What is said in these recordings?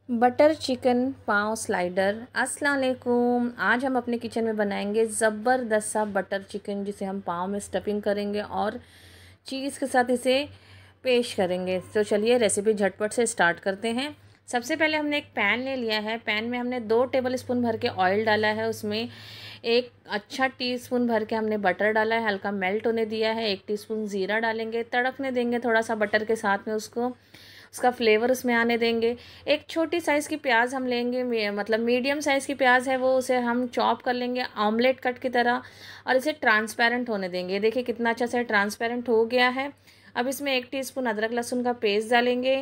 Butter chicken पाव slider. अस्सलाम वालेकुम। आज हम अपने किचन में बनाएंगे ज़बरदस्त सा बटर चिकन, जिसे हम पाव में स्टफिंग करेंगे और चीज़ के साथ इसे पेश करेंगे। तो चलिए रेसिपी झटपट से स्टार्ट करते हैं। सबसे पहले हमने एक पैन ले लिया है। पैन में हमने 2 टेबल स्पून भर के ऑयल डाला है। उसमें एक अच्छा टीस्पून भर के हमने बटर डाला है, हल्का मेल्ट होने दिया है। 1 टीस्पून ज़ीरा डालेंगे, तड़कने देंगे थोड़ा सा बटर के साथ में, उसका फ्लेवर उसमें आने देंगे। एक छोटी साइज़ की प्याज हम लेंगे, मतलब मीडियम साइज़ की प्याज है वो, उसे हम चॉप कर लेंगे ऑमलेट कट की तरह और इसे ट्रांसपेरेंट होने देंगे। देखिए कितना अच्छा से ट्रांसपेरेंट हो गया है। अब इसमें 1 टीस्पून अदरक लहसुन का पेस्ट डालेंगे।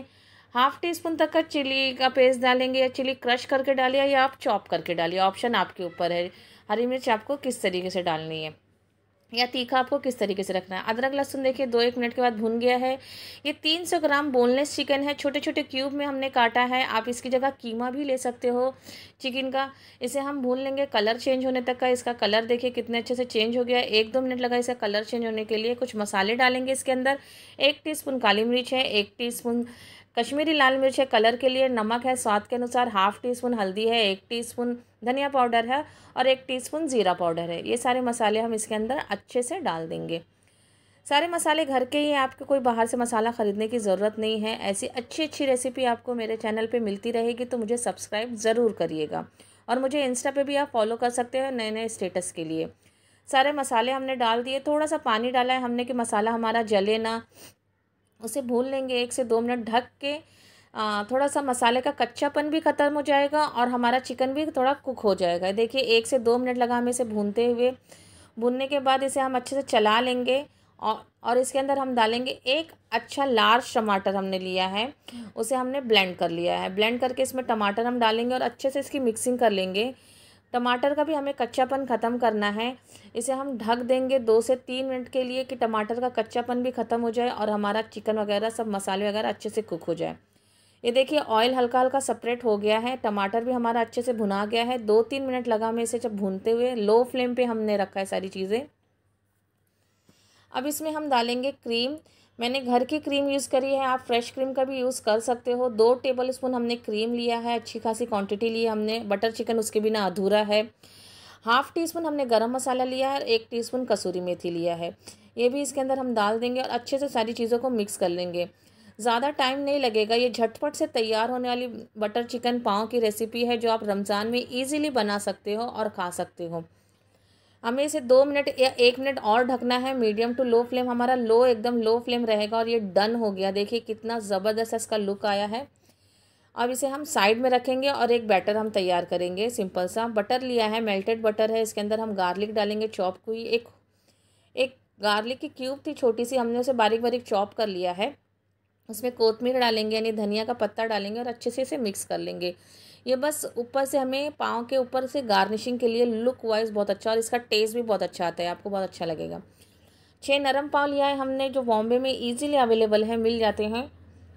हाफ़ टी स्पून तक का चिली का पेस्ट डालेंगे, या चिली क्रश करके डालिए या आप चॉप करके डालिए, ऑप्शन आपके ऊपर है। हरी मिर्च आपको किस तरीके से डालनी है या तीखा आपको किस तरीके से रखना है। अदरक लहसुन देखिए 2-1 मिनट के बाद भुन गया है। ये 300 ग्राम बोनलेस चिकन है, छोटे छोटे क्यूब में हमने काटा है। आप इसकी जगह कीमा भी ले सकते हो चिकन का। इसे हम भून लेंगे कलर चेंज होने तक का। इसका कलर देखिए कितने अच्छे से चेंज हो गया है। 1-2 मिनट लगा इसे कलर चेंज होने के लिए। कुछ मसाले डालेंगे इसके अंदर। 1 टीस्पून काली मिर्च है, 1 टीस्पून कश्मीरी लाल मिर्च है कलर के लिए, नमक है स्वाद के अनुसार, हाफ़ टीस्पून हल्दी है, 1 टीस्पून धनिया पाउडर है और 1 टीस्पून ज़ीरा पाउडर है। ये सारे मसाले हम इसके अंदर अच्छे से डाल देंगे। सारे मसाले घर के ही हैं, आपको कोई बाहर से मसाला ख़रीदने की ज़रूरत नहीं है। ऐसी अच्छी अच्छी रेसिपी आपको मेरे चैनल पे मिलती रहेगी, तो मुझे सब्सक्राइब ज़रूर करिएगा और मुझे इंस्टा पे भी आप फॉलो कर सकते हो नए नए स्टेटस के लिए। सारे मसाले हमने डाल दिए, थोड़ा सा पानी डाला है हमने कि मसाला हमारा जले ना। उसे भून लेंगे 1 से 2 मिनट ढक के। थोड़ा सा मसाले का कच्चापन भी ख़त्म हो जाएगा और हमारा चिकन भी थोड़ा कुक हो जाएगा। देखिए 1 से 2 मिनट लगा हमें इसे भूनते हुए। भूनने के बाद इसे हम अच्छे से चला लेंगे और इसके अंदर हम डालेंगे एक अच्छा लार्ज टमाटर हमने लिया है, उसे हमने ब्लेंड कर लिया है। ब्लेंड करके इसमें टमाटर हम डालेंगे और अच्छे से इसकी मिक्सिंग कर लेंगे। टमाटर का भी हमें कच्चापन ख़त्म करना है। इसे हम ढक देंगे 2 से 3 मिनट के लिए कि टमाटर का कच्चापन भी ख़त्म हो जाए और हमारा चिकन वगैरह सब मसाले वगैरह अच्छे से कुक हो जाए। ये देखिए ऑयल हल्का हल्का सेपरेट हो गया है, टमाटर भी हमारा अच्छे से भुना गया है। 2-3 मिनट लगा हमें इसे जब भूनते हुए। लो फ्लेम पे हमने रखा है सारी चीज़ें। अब इसमें हम डालेंगे क्रीम। मैंने घर की क्रीम यूज़ करी है, आप फ्रेश क्रीम का भी यूज़ कर सकते हो। 2 टेबल स्पून हमने क्रीम लिया है, अच्छी खासी क्वांटिटी ली है हमने। बटर चिकन उसके बिना अधूरा है। हाफ़ टी स्पून हमने गरम मसाला लिया है और 1 टीस्पून कसूरी मेथी लिया है। ये भी इसके अंदर हम डाल देंगे और अच्छे से सारी चीज़ों को मिक्स कर लेंगे। ज़्यादा टाइम नहीं लगेगा, ये झटपट से तैयार होने वाली बटर चिकन पाव की रेसिपी है, जो आप रमज़ान में ईज़िली बना सकते हो और खा सकते हो। हमें इसे 2 मिनट या 1 मिनट और ढकना है। मीडियम टू लो फ्लेम, हमारा लो एकदम लो फ्लेम रहेगा और ये डन हो गया। देखिए कितना ज़बरदस्त इसका लुक आया है। अब इसे हम साइड में रखेंगे और एक बैटर हम तैयार करेंगे। सिंपल सा बटर लिया है, मेल्टेड बटर है। इसके अंदर हम गार्लिक डालेंगे, चॉप हुई। एक एक गार्लिक की क्यूब थी छोटी सी, हमने उसे बारीक बारीक चॉप कर लिया है। उसमें कोतमीर डालेंगे यानी धनिया का पत्ता डालेंगे और अच्छे से इसे मिक्स कर लेंगे। ये बस ऊपर से हमें पाँव के ऊपर से गार्निशिंग के लिए, लुक वाइज बहुत अच्छा और इसका टेस्ट भी बहुत अच्छा आता है, आपको बहुत अच्छा लगेगा। 6 नरम पाव लिया है हमने, जो बॉम्बे में इजीली अवेलेबल है, मिल जाते हैं।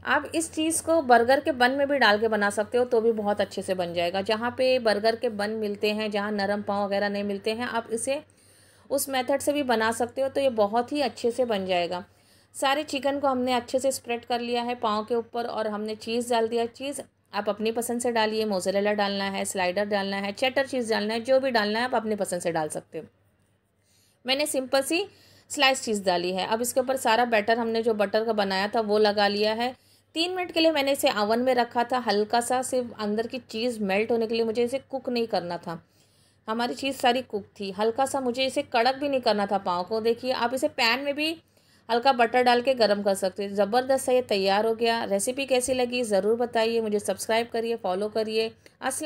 आप इस चीज़ को बर्गर के बन में भी डाल के बना सकते हो, तो भी बहुत अच्छे से बन जाएगा। जहाँ पे बर्गर के बन मिलते हैं, जहाँ नरम पाव वगैरह नहीं मिलते हैं, आप इसे उस मेथड से भी बना सकते हो, तो ये बहुत ही अच्छे से बन जाएगा। सारे चिकन को हमने अच्छे से स्प्रेड कर लिया है पाव के ऊपर और हमने चीज़ डाल दिया। चीज़ आप अपनी पसंद से डालिए, मोज़रेला डालना है, स्लाइडर डालना है, चेडर चीज़ डालना है, जो भी डालना है आप अपनी पसंद से डाल सकते हो। मैंने सिंपल सी स्लाइस चीज़ डाली है। अब इसके ऊपर सारा बैटर हमने जो बटर का बनाया था वो लगा लिया है। 3 मिनट के लिए मैंने इसे ओवन में रखा था, हल्का सा सिर्फ अंदर की चीज़ मेल्ट होने के लिए। मुझे इसे कुक नहीं करना था, हमारी चीज़ सारी कुक थी। हल्का सा मुझे इसे कड़क भी नहीं करना था पाव को। देखिए आप इसे पैन में भी हल्का बटर डाल के गर्म कर सकते हैं। ज़बरदस्त सा ये तैयार हो गया। रेसिपी कैसी लगी ज़रूर बताइए, मुझे सब्सक्राइब करिए, फॉलो करिए। अस्सलाम।